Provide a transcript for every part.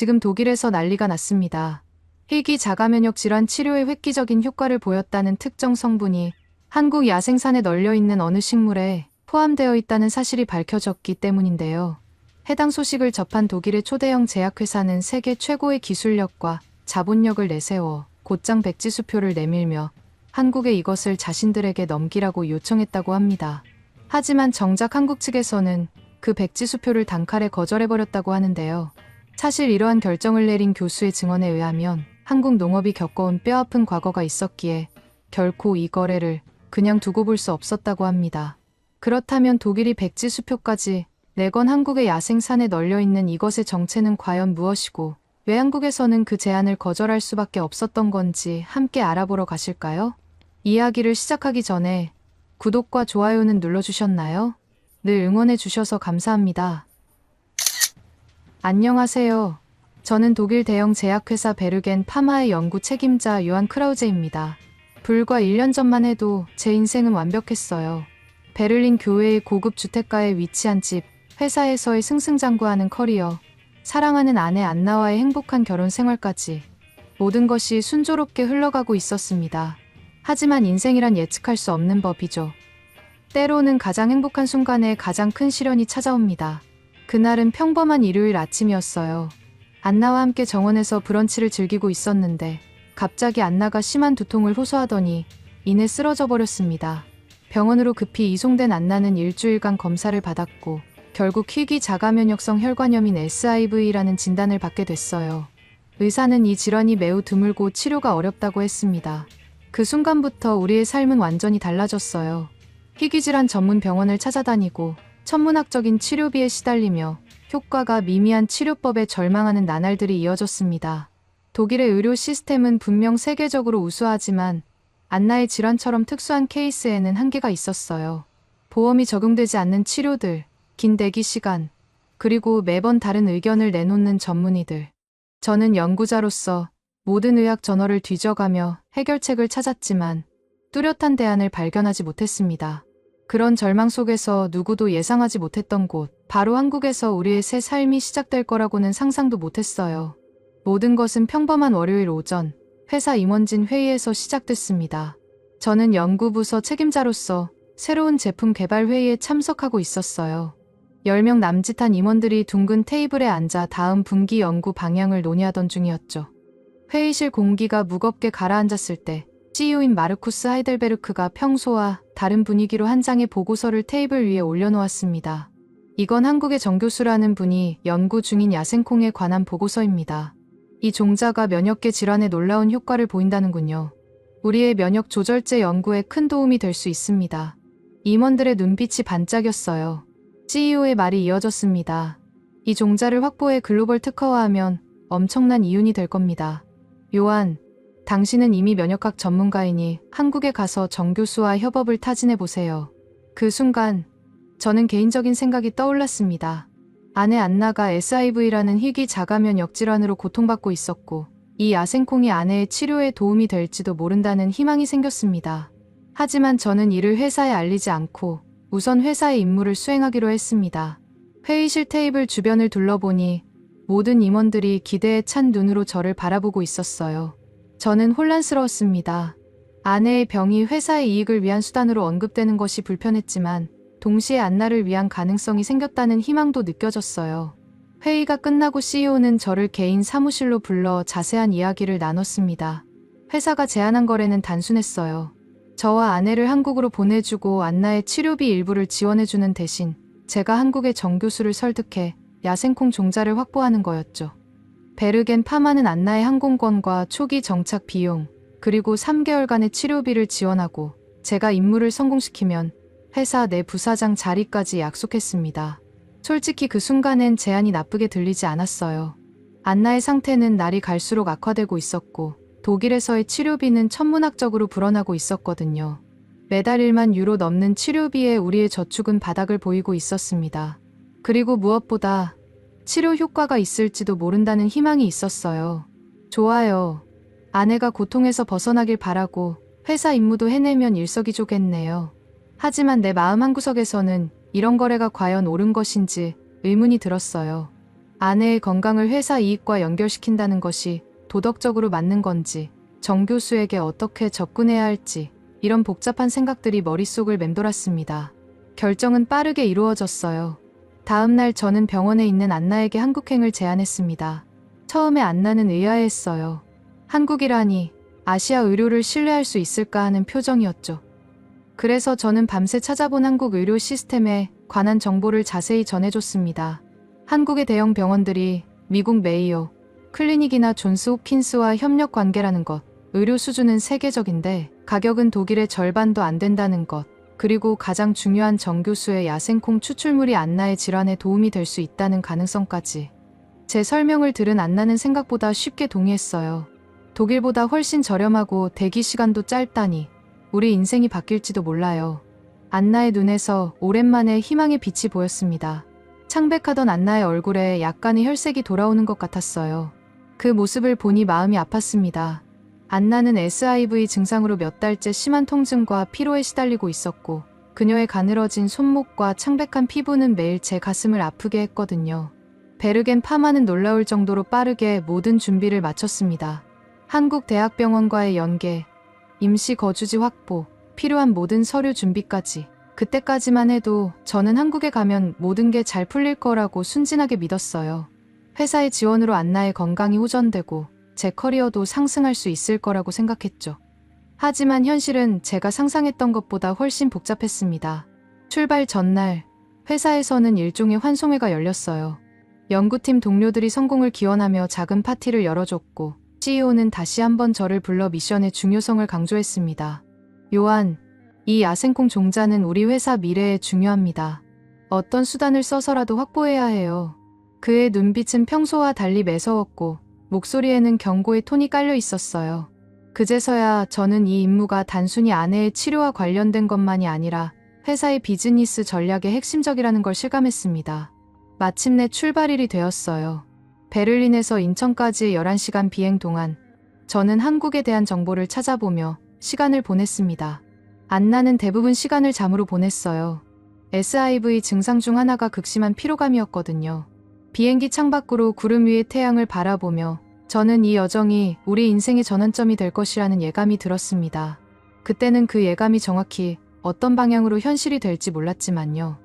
지금 독일에서 난리가 났습니다. 희귀 자가면역 질환 치료에 획기적인 효과를 보였다는 특정 성분이 한국 야생산에 널려있는 어느 식물에 포함되어 있다는 사실이 밝혀졌기 때문인데요. 해당 소식을 접한 독일의 초대형 제약회사는 세계 최고의 기술력과 자본력을 내세워 곧장 백지수표를 내밀며 한국에 이것을 자신들에게 넘기라고 요청했다고 합니다. 하지만 정작 한국 측에서는 그 백지수표를 단칼에 거절해버렸다고 하는데요. 사실 이러한 결정을 내린 교수의 증언에 의하면 한국 농업이 겪어온 뼈아픈 과거가 있었기에 결코 이 거래를 그냥 두고 볼 수 없었다고 합니다. 그렇다면 독일이 백지수표까지 내건 한국의 야생산에 널려있는 이것의 정체는 과연 무엇이고 왜 한국에서는 그 제안을 거절할 수밖에 없었던 건지 함께 알아보러 가실까요? 이야기를 시작하기 전에 구독과 좋아요는 눌러주셨나요? 늘 응원해주셔서 감사합니다. 안녕하세요. 저는 독일 대형 제약회사 베르겐 파마의 연구 책임자 요한 크라우제입니다. 불과 1년 전만 해도 제 인생은 완벽했어요. 베를린 교외의 고급 주택가에 위치한 집, 회사에서의 승승장구하는 커리어, 사랑하는 아내 안나와의 행복한 결혼 생활까지 모든 것이 순조롭게 흘러가고 있었습니다. 하지만 인생이란 예측할 수 없는 법이죠. 때로는 가장 행복한 순간에 가장 큰 시련이 찾아옵니다. 그날은 평범한 일요일 아침이었어요. 안나와 함께 정원에서 브런치를 즐기고 있었는데 갑자기 안나가 심한 두통을 호소하더니 이내 쓰러져 버렸습니다. 병원으로 급히 이송된 안나는 일주일간 검사를 받았고 결국 희귀 자가면역성 혈관염인 SIV라는 진단을 받게 됐어요. 의사는 이 질환이 매우 드물고 치료가 어렵다고 했습니다. 그 순간부터 우리의 삶은 완전히 달라졌어요. 희귀질환 전문 병원을 찾아다니고 천문학적인 치료비에 시달리며 효과가 미미한 치료법에 절망하는 나날들이 이어졌습니다. 독일의 의료 시스템은 분명 세계적으로 우수하지만 안나의 질환처럼 특수한 케이스에는 한계가 있었어요. 보험이 적용되지 않는 치료들, 긴 대기 시간, 그리고 매번 다른 의견을 내놓는 전문의들. 저는 연구자로서 모든 의학 저널을 뒤져가며 해결책을 찾았지만 뚜렷한 대안을 발견하지 못했습니다. 그런 절망 속에서 누구도 예상하지 못했던 곳, 바로 한국에서 우리의 새 삶이 시작될 거라고는 상상도 못했어요. 모든 것은 평범한 월요일 오전, 회사 임원진 회의에서 시작됐습니다. 저는 연구부서 책임자로서 새로운 제품 개발 회의에 참석하고 있었어요. 10명 남짓한 임원들이 둥근 테이블에 앉아 다음 분기 연구 방향을 논의하던 중이었죠. 회의실 공기가 무겁게 가라앉았을 때 CEO인 마르쿠스 하이델베르크가 평소와 다른 분위기로 한 장의 보고서를 테이블 위에 올려놓았습니다. 이건 한국의 정 교수라는 분이 연구 중인 야생콩에 관한 보고서입니다. 이 종자가 면역계 질환에 놀라운 효과를 보인다는군요. 우리의 면역 조절제 연구에 큰 도움이 될 수 있습니다. 임원들의 눈빛이 반짝였어요. CEO의 말이 이어졌습니다. 이 종자를 확보해 글로벌 특허화하면 엄청난 이윤이 될 겁니다. 요한, 당신은 이미 면역학 전문가이니 한국에 가서 정 교수와 협업을 타진해보세요. 그 순간 저는 개인적인 생각이 떠올랐습니다. 아내 안나가 SIV라는 희귀 자가면역 질환으로 고통받고 있었고 이 야생콩이 아내의 치료에 도움이 될지도 모른다는 희망이 생겼습니다. 하지만 저는 이를 회사에 알리지 않고 우선 회사의 임무를 수행하기로 했습니다. 회의실 테이블 주변을 둘러보니 모든 임원들이 기대에 찬 눈으로 저를 바라보고 있었어요. 저는 혼란스러웠습니다. 아내의 병이 회사의 이익을 위한 수단으로 언급되는 것이 불편했지만 동시에 안나를 위한 가능성이 생겼다는 희망도 느껴졌어요. 회의가 끝나고 CEO는 저를 개인 사무실로 불러 자세한 이야기를 나눴습니다. 회사가 제안한 거래는 단순했어요. 저와 아내를 한국으로 보내주고 안나의 치료비 일부를 지원해주는 대신 제가 한국의 정 교수를 설득해 야생콩 종자를 확보하는 거였죠. 베르겐 파마는 안나의 항공권과 초기 정착 비용, 그리고 3개월간의 치료비를 지원하고 제가 임무를 성공시키면 회사 내 부사장 자리까지 약속했습니다. 솔직히 그 순간엔 제안이 나쁘게 들리지 않았어요. 안나의 상태는 날이 갈수록 악화되고 있었고 독일에서의 치료비는 천문학적으로 불어나고 있었거든요. 매달 1만 유로 넘는 치료비에 우리의 저축은 바닥을 보이고 있었습니다. 그리고 무엇보다 치료 효과가 있을지도 모른다는 희망이 있었어요. 좋아요. 아내가 고통에서 벗어나길 바라고 회사 임무도 해내면 일석이조겠네요. 하지만 내 마음 한구석에서는 이런 거래가 과연 옳은 것인지 의문이 들었어요. 아내의 건강을 회사 이익과 연결시킨다는 것이 도덕적으로 맞는 건지, 정 교수에게 어떻게 접근해야 할지, 이런 복잡한 생각들이 머릿속을 맴돌았습니다. 결정은 빠르게 이루어졌어요. 다음 날 저는 병원에 있는 안나에게 한국행을 제안했습니다. 처음에 안나는 의아해했어요. 한국이라니, 아시아 의료를 신뢰할 수 있을까 하는 표정이었죠. 그래서 저는 밤새 찾아본 한국 의료 시스템에 관한 정보를 자세히 전해줬습니다. 한국의 대형 병원들이 미국 메이오, 클리닉이나 존스 홉킨스와 협력 관계라는 것, 의료 수준은 세계적인데 가격은 독일의 절반도 안 된다는 것, 그리고 가장 중요한 정 교수의 야생콩 추출물이 안나의 질환에 도움이 될 수 있다는 가능성까지. 제 설명을 들은 안나는 생각보다 쉽게 동의했어요. 독일보다 훨씬 저렴하고 대기 시간도 짧다니 우리 인생이 바뀔지도 몰라요. 안나의 눈에서 오랜만에 희망의 빛이 보였습니다. 창백하던 안나의 얼굴에 약간의 혈색이 돌아오는 것 같았어요. 그 모습을 보니 마음이 아팠습니다. 안나는 SIV 증상으로 몇 달째 심한 통증과 피로에 시달리고 있었고 그녀의 가늘어진 손목과 창백한 피부는 매일 제 가슴을 아프게 했거든요. 베르겐 파마는 놀라울 정도로 빠르게 모든 준비를 마쳤습니다. 한국 대학병원과의 연계, 임시 거주지 확보, 필요한 모든 서류 준비까지. 그때까지만 해도 저는 한국에 가면 모든 게 잘 풀릴 거라고 순진하게 믿었어요. 회사의 지원으로 안나의 건강이 호전되고 제 커리어도 상승할 수 있을 거라고 생각했죠. 하지만 현실은 제가 상상했던 것보다 훨씬 복잡했습니다. 출발 전날, 회사에서는 일종의 환송회가 열렸어요. 연구팀 동료들이 성공을 기원하며 작은 파티를 열어줬고 CEO는 다시 한번 저를 불러 미션의 중요성을 강조했습니다. 요한, 이 야생콩 종자는 우리 회사 미래에 중요합니다. 어떤 수단을 써서라도 확보해야 해요. 그의 눈빛은 평소와 달리 매서웠고 목소리에는 경고의 톤이 깔려 있었어요. 그제서야 저는 이 임무가 단순히 아내의 치료와 관련된 것만이 아니라 회사의 비즈니스 전략의 핵심적이라는 걸 실감했습니다. 마침내 출발일이 되었어요. 베를린에서 인천까지의 11시간 비행 동안 저는 한국에 대한 정보를 찾아보며 시간을 보냈습니다. 안나는 대부분 시간을 잠으로 보냈어요. SIV 증상 중 하나가 극심한 피로감이었거든요. 비행기 창밖으로 구름 위의 태양을 바라보며 저는 이 여정이 우리 인생의 전환점이 될 것이라는 예감이 들었습니다. 그때는 그 예감이 정확히 어떤 방향으로 현실이 될지 몰랐지만요.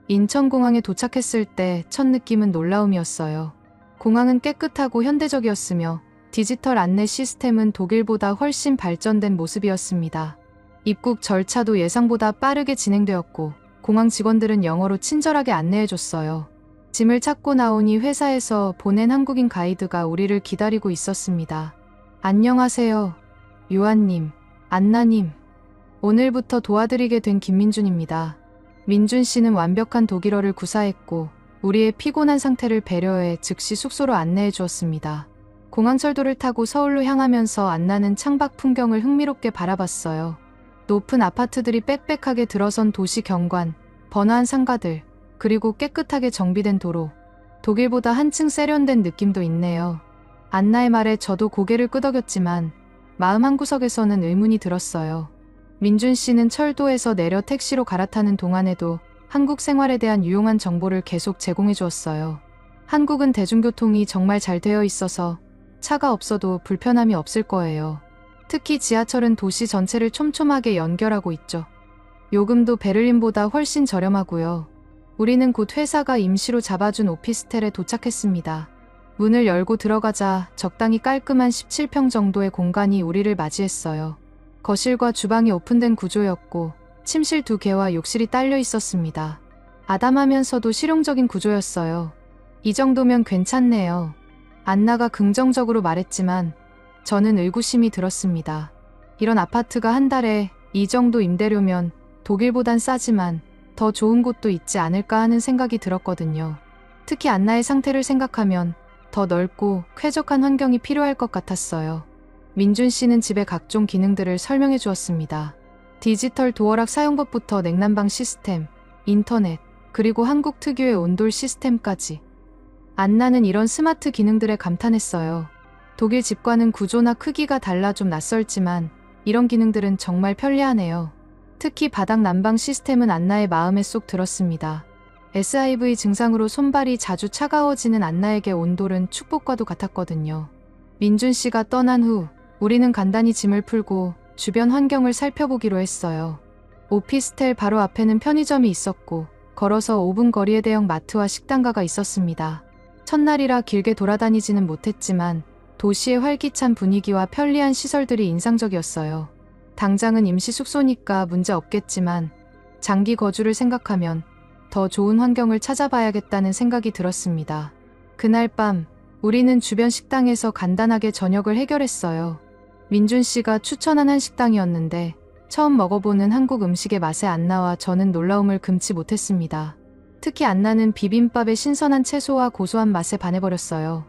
인천공항에 도착했을 때 첫 느낌은 놀라움이었어요. 공항은 깨끗하고 현대적이었으며 디지털 안내 시스템은 독일보다 훨씬 발전된 모습이었습니다. 입국 절차도 예상보다 빠르게 진행되었고 공항 직원들은 영어로 친절하게 안내해줬어요. 짐을 찾고 나오니 회사에서 보낸 한국인 가이드가 우리를 기다리고 있었습니다. 안녕하세요. 요한님, 안나님. 오늘부터 도와드리게 된 김민준입니다. 민준 씨는 완벽한 독일어를 구사했고 우리의 피곤한 상태를 배려해 즉시 숙소로 안내해 주었습니다. 공항철도를 타고 서울로 향하면서 안나는 창밖 풍경을 흥미롭게 바라봤어요. 높은 아파트들이 빽빽하게 들어선 도시 경관, 번화한 상가들, 그리고 깨끗하게 정비된 도로. 독일보다 한층 세련된 느낌도 있네요. 안나의 말에 저도 고개를 끄덕였지만 마음 한구석에서는 의문이 들었어요. 민준 씨는 철도에서 내려 택시로 갈아타는 동안에도 한국 생활에 대한 유용한 정보를 계속 제공해 주었어요. 한국은 대중교통이 정말 잘 되어 있어서 차가 없어도 불편함이 없을 거예요. 특히 지하철은 도시 전체를 촘촘하게 연결하고 있죠. 요금도 베를린보다 훨씬 저렴하고요. 우리는 곧 회사가 임시로 잡아준 오피스텔에 도착했습니다. 문을 열고 들어가자 적당히 깔끔한 17평 정도의 공간이 우리를 맞이했어요. 거실과 주방이 오픈된 구조였고 침실 2개와 욕실이 딸려 있었습니다. 아담하면서도 실용적인 구조였어요. 이 정도면 괜찮네요. 안나가 긍정적으로 말했지만 저는 의구심이 들었습니다. 이런 아파트가 한 달에 이 정도 임대료면 독일보단 싸지만 더 좋은 곳도 있지 않을까 하는 생각이 들었거든요. 특히 안나의 상태를 생각하면 더 넓고 쾌적한 환경이 필요할 것 같았어요. 민준 씨는 집의 각종 기능들을 설명해 주었습니다. 디지털 도어락 사용법부터 냉난방 시스템, 인터넷, 그리고 한국 특유의 온돌 시스템까지. 안나는 이런 스마트 기능들에 감탄했어요. 독일 집과는 구조나 크기가 달라 좀 낯설지만 이런 기능들은 정말 편리하네요. 특히 바닥 난방 시스템은 안나의 마음에 쏙 들었습니다. SIV 증상으로 손발이 자주 차가워지는 안나에게 온돌은 축복과도 같았거든요. 민준 씨가 떠난 후 우리는 간단히 짐을 풀고 주변 환경을 살펴보기로 했어요. 오피스텔 바로 앞에는 편의점이 있었고 걸어서 5분 거리에 대형 마트와 식당가가 있었습니다. 첫날이라 길게 돌아다니지는 못했지만 도시의 활기찬 분위기와 편리한 시설들이 인상적이었어요. 당장은 임시 숙소니까 문제 없겠지만 장기 거주를 생각하면 더 좋은 환경을 찾아봐야겠다는 생각이 들었습니다. 그날 밤 우리는 주변 식당에서 간단하게 저녁을 해결했어요. 민준 씨가 추천한 한 식당이었는데 처음 먹어보는 한국 음식의 맛에 안나와 저는 놀라움을 금치 못했습니다. 특히 안나는 비빔밥의 신선한 채소와 고소한 맛에 반해버렸어요.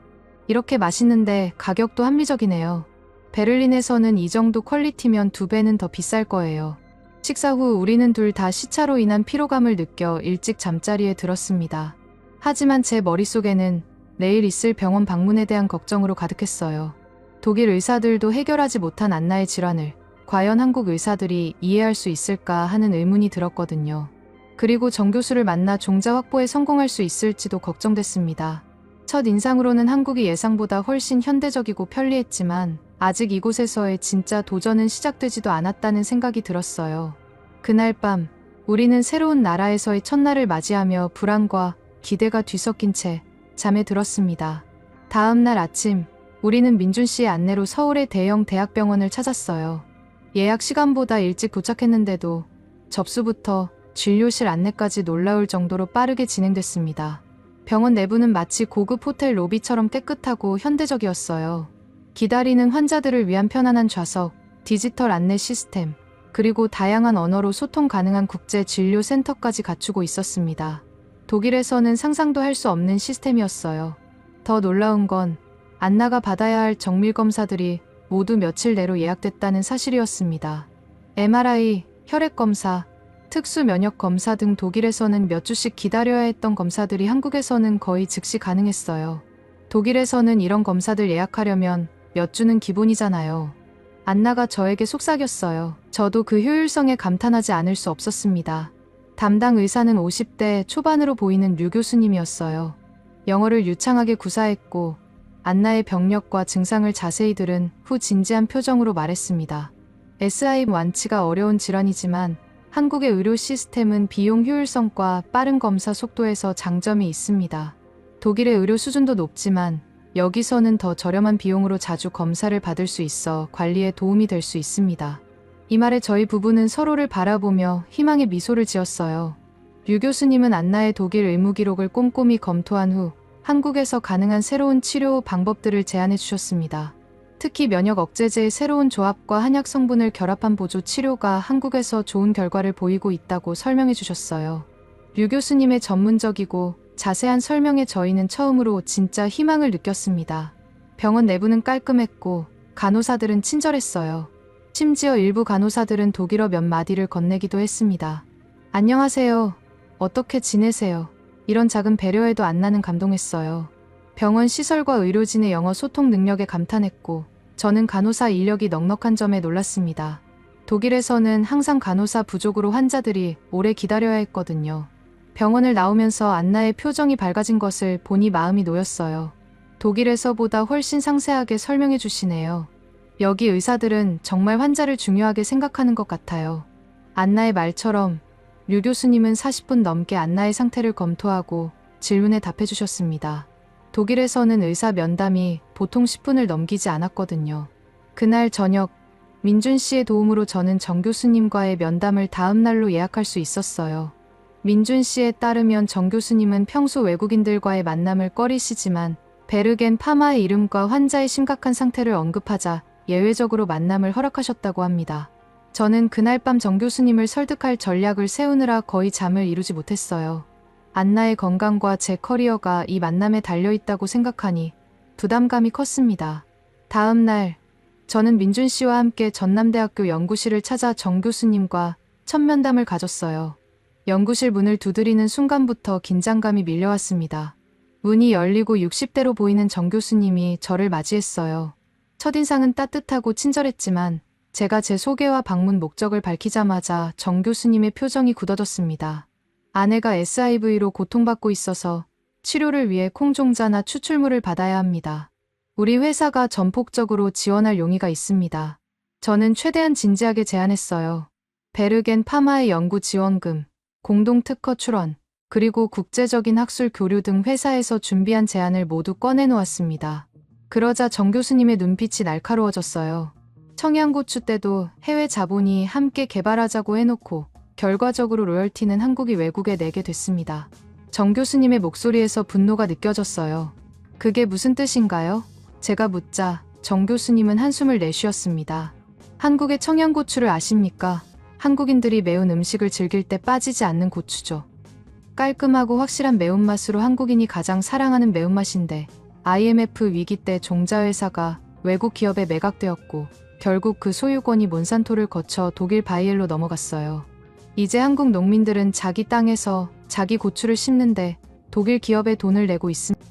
이렇게 맛있는데 가격도 합리적이네요. 베를린에서는 이 정도 퀄리티면 2배는 더 비쌀 거예요. 식사 후 우리는 둘 다 시차로 인한 피로감을 느껴 일찍 잠자리에 들었습니다. 하지만 제 머릿속에는 내일 있을 병원 방문에 대한 걱정으로 가득했어요. 독일 의사들도 해결하지 못한 안나의 질환을 과연 한국 의사들이 이해할 수 있을까 하는 의문이 들었거든요. 그리고 정 교수를 만나 종자 확보에 성공할 수 있을지도 걱정됐습니다. 첫 인상으로는 한국이 예상보다 훨씬 현대적이고 편리했지만 아직 이곳에서의 진짜 도전은 시작되지도 않았다는 생각이 들었어요. 그날 밤 우리는 새로운 나라에서의 첫날을 맞이하며 불안과 기대가 뒤섞인 채 잠에 들었습니다. 다음 날 아침 우리는 민준 씨의 안내로 서울의 대형 대학병원을 찾았어요. 예약 시간보다 일찍 도착했는데도 접수부터 진료실 안내까지 놀라울 정도로 빠르게 진행됐습니다. 병원 내부는 마치 고급 호텔 로비처럼 깨끗하고 현대적이었어요. 기다리는 환자들을 위한 편안한 좌석, 디지털 안내 시스템, 그리고 다양한 언어로 소통 가능한 국제 진료 센터까지 갖추고 있었습니다. 독일에서는 상상도 할 수 없는 시스템이었어요. 더 놀라운 건 안나가 받아야 할 정밀 검사들이 모두 며칠 내로 예약됐다는 사실이었습니다. MRI, 혈액검사, 특수 면역 검사 등 독일에서는 몇 주씩 기다려야 했던 검사들이 한국에서는 거의 즉시 가능했어요. 독일에서는 이런 검사들 예약하려면 몇 주는 기본이잖아요. 안나가 저에게 속삭였어요. 저도 그 효율성에 감탄하지 않을 수 없었습니다. 담당 의사는 50대 초반으로 보이는 류 교수님이었어요. 영어를 유창하게 구사했고 안나의 병력과 증상을 자세히 들은 후 진지한 표정으로 말했습니다. SIV 완치가 어려운 질환이지만 한국의 의료 시스템은 비용 효율성과 빠른 검사 속도에서 장점이 있습니다. 독일의 의료 수준도 높지만 여기서는 더 저렴한 비용으로 자주 검사를 받을 수 있어 관리에 도움이 될 수 있습니다. 이 말에 저희 부부는 서로를 바라보며 희망의 미소를 지었어요. 류 교수님은 안나의 독일 의무 기록을 꼼꼼히 검토한 후 한국에서 가능한 새로운 치료 방법들을 제안해 주셨습니다. 특히 면역 억제제의 새로운 조합과 한약 성분을 결합한 보조 치료가 한국에서 좋은 결과를 보이고 있다고 설명해 주셨어요. 류 교수님의 전문적이고 자세한 설명에 저희는 처음으로 진짜 희망을 느꼈습니다. 병원 내부는 깔끔했고 간호사들은 친절했어요. 심지어 일부 간호사들은 독일어 몇 마디를 건네기도 했습니다. 안녕하세요. 어떻게 지내세요? 이런 작은 배려에도 안나는 감동했어요. 병원 시설과 의료진의 영어 소통 능력에 감탄했고 저는 간호사 인력이 넉넉한 점에 놀랐습니다. 독일에서는 항상 간호사 부족으로 환자들이 오래 기다려야 했거든요. 병원을 나오면서 안나의 표정이 밝아진 것을 보니 마음이 놓였어요. 독일에서보다 훨씬 상세하게 설명해 주시네요. 여기 의사들은 정말 환자를 중요하게 생각하는 것 같아요. 안나의 말처럼 류 교수님은 40분 넘게 안나의 상태를 검토하고 질문에 답해 주셨습니다. 독일에서는 의사 면담이 보통 10분을 넘기지 않았거든요. 그날 저녁 민준 씨의 도움으로 저는 정 교수님과의 면담을 다음 날로 예약할 수 있었어요. 민준 씨에 따르면 정 교수님은 평소 외국인들과의 만남을 꺼리시지만 베르겐 파마의 이름과 환자의 심각한 상태를 언급하자 예외적으로 만남을 허락하셨다고 합니다. 저는 그날 밤 정 교수님을 설득할 전략을 세우느라 거의 잠을 이루지 못했어요. 안나의 건강과 제 커리어가 이 만남에 달려있다고 생각하니 부담감이 컸습니다. 다음 날 저는 민준 씨와 함께 전남대학교 연구실을 찾아 정 교수님과 첫 면담을 가졌어요. 연구실 문을 두드리는 순간부터 긴장감이 밀려왔습니다. 문이 열리고 60대로 보이는 정 교수님이 저를 맞이했어요. 첫인상은 따뜻하고 친절했지만 제가 제 소개와 방문 목적을 밝히자마자 정 교수님의 표정이 굳어졌습니다. 아내가 SIV로 고통받고 있어서 치료를 위해 콩종자나 추출물을 받아야 합니다. 우리 회사가 전폭적으로 지원할 용의가 있습니다. 저는 최대한 진지하게 제안했어요. 베르겐 파마의 연구 지원금, 공동 특허 출원, 그리고 국제적인 학술 교류 등 회사에서 준비한 제안을 모두 꺼내놓았습니다. 그러자 정 교수님의 눈빛이 날카로워졌어요. 청양고추 때도 해외 자본이 함께 개발하자고 해놓고 결과적으로 로열티는 한국이 외국에 내게 됐습니다. 정 교수님의 목소리에서 분노가 느껴졌어요. 그게 무슨 뜻인가요? 제가 묻자 정 교수님은 한숨을 내쉬었습니다. 한국의 청양고추를 아십니까? 한국인들이 매운 음식을 즐길 때 빠지지 않는 고추죠. 깔끔하고 확실한 매운맛으로 한국인이 가장 사랑하는 매운맛인데 IMF 위기 때 종자회사가 외국 기업에 매각되었고 결국 그 소유권이 몬산토를 거쳐 독일 바이엘로 넘어갔어요. 이제 한국 농민들은 자기 땅에서 자기 고추를 심는데 독일 기업에 돈을 내고 있습니다.